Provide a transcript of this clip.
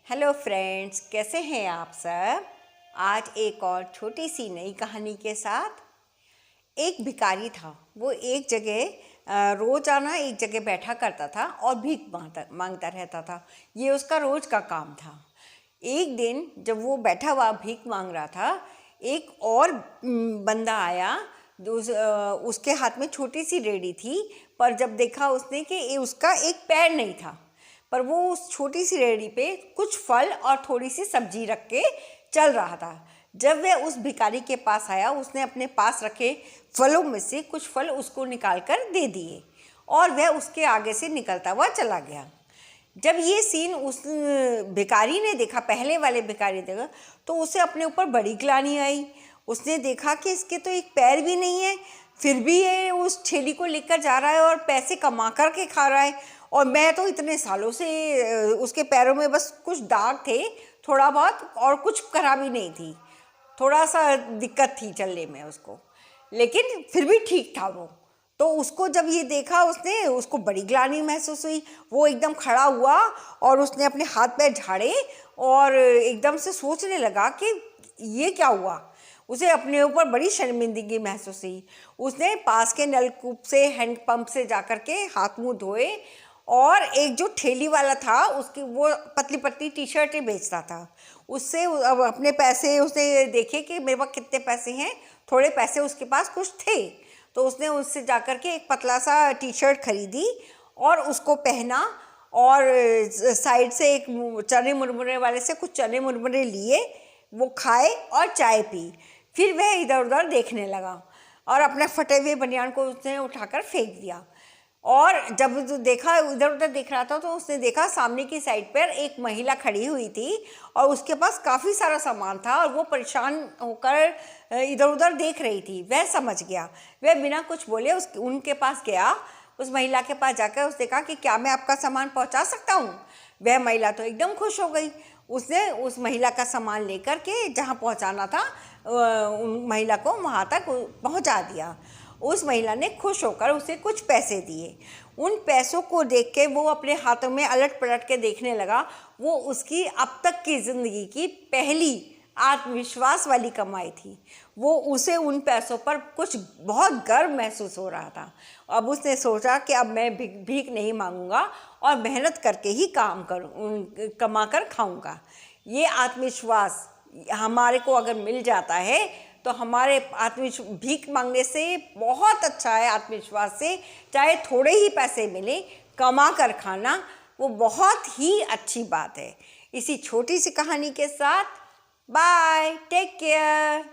Hello friends, कैसे हैं आप सब। आज एक और छोटी सी नई कहानी के साथ। एक भिखारी था। वो एक जगह रोज़ाना एक जगह बैठा करता था और भीख मांगता मांगता रहता था। ये उसका रोज़ का काम था। एक दिन जब वो बैठा हुआ भीख मांग रहा था, एक और बंदा आया। उसके हाथ में छोटी सी रेडी थी, पर जब देखा उसने कि उसका एक पैर नहीं था, पर वो उस छोटी सी रेहड़ी पे कुछ फल और थोड़ी सी सब्जी रख के चल रहा था। जब वह उस भिखारी के पास आया, उसने अपने पास रखे फलों में से कुछ फल उसको निकाल कर दे दिए और वह उसके आगे से निकलता हुआ चला गया। जब ये सीन उस भिखारी ने देखा, पहले वाले भिखारी ने देखा, तो उसे अपने ऊपर बड़ी ग्लानि आई। उसने देखा कि इसके तो एक पैर भी नहीं है, फिर भी ये उस ठेली को लेकर जा रहा है और पैसे कमा कर के खा रहा है। और मैं तो इतने सालों से उसके पैरों में बस कुछ दाग थे, थोड़ा बहुत, और कुछ खराबी नहीं थी। थोड़ा सा दिक्कत थी चलने में उसको, लेकिन फिर भी ठीक था वो। तो उसको जब ये देखा, उसको बड़ी ग्लानि महसूस हुई। वो एकदम खड़ा हुआ और उसने अपने हाथ पैर झाड़े और एकदम से सोचने लगा कि ये क्या हुआ। उसे अपने ऊपर बड़ी शर्मिंदगी महसूस हुई। उसने पास के नलकूप से, हैंड पंप से जाकर के हाथ मुंह धोए और एक जो ठेली वाला था, उसकी वो पतली पतली टी शर्टें बेचता था, उससे अब अपने पैसे उसने देखे कि मेरे पास कितने पैसे हैं। थोड़े पैसे उसके पास कुछ थे, तो उसने उससे जाकर के एक पतला सा टी शर्ट खरीदी और उसको पहना और साइड से एक चने मुरमुरे वाले से कुछ चने मुरमुरे लिए, वो खाए और चाय पी। फिर वह इधर उधर देखने लगा और अपने फटे हुए बनियान को उसने उठाकर फेंक दिया। और जब देखा, इधर उधर देख रहा था, तो उसने देखा सामने की साइड पर एक महिला खड़ी हुई थी और उसके पास काफ़ी सारा सामान था और वो परेशान होकर इधर उधर देख रही थी। वह समझ गया। वह बिना कुछ बोले उनके पास गया। उस महिला के पास जाकर उसने कहा कि क्या मैं आपका सामान पहुंचा सकता हूं। वह महिला तो एकदम खुश हो गई। उसने उस महिला का सामान लेकर के जहां पहुंचाना था, उन महिला को वहां तक पहुंचा दिया। उस महिला ने खुश होकर उसे कुछ पैसे दिए। उन पैसों को देख के वो अपने हाथों में अलट पलट के देखने लगा। वो उसकी अब तक की ज़िंदगी की पहली आत्मविश्वास वाली कमाई थी। वो उसे उन पैसों पर कुछ बहुत गर्व महसूस हो रहा था। अब उसने सोचा कि अब मैं भीख नहीं मांगूंगा और मेहनत करके ही काम कमा कर खाऊंगा। ये आत्मविश्वास हमारे को अगर मिल जाता है तो हमारे भीख मांगने से बहुत अच्छा है। आत्मविश्वास से चाहे थोड़े ही पैसे मिले, कमा कर खाना वो बहुत ही अच्छी बात है। इसी छोटी सी कहानी के साथ बाय, टेक केयर।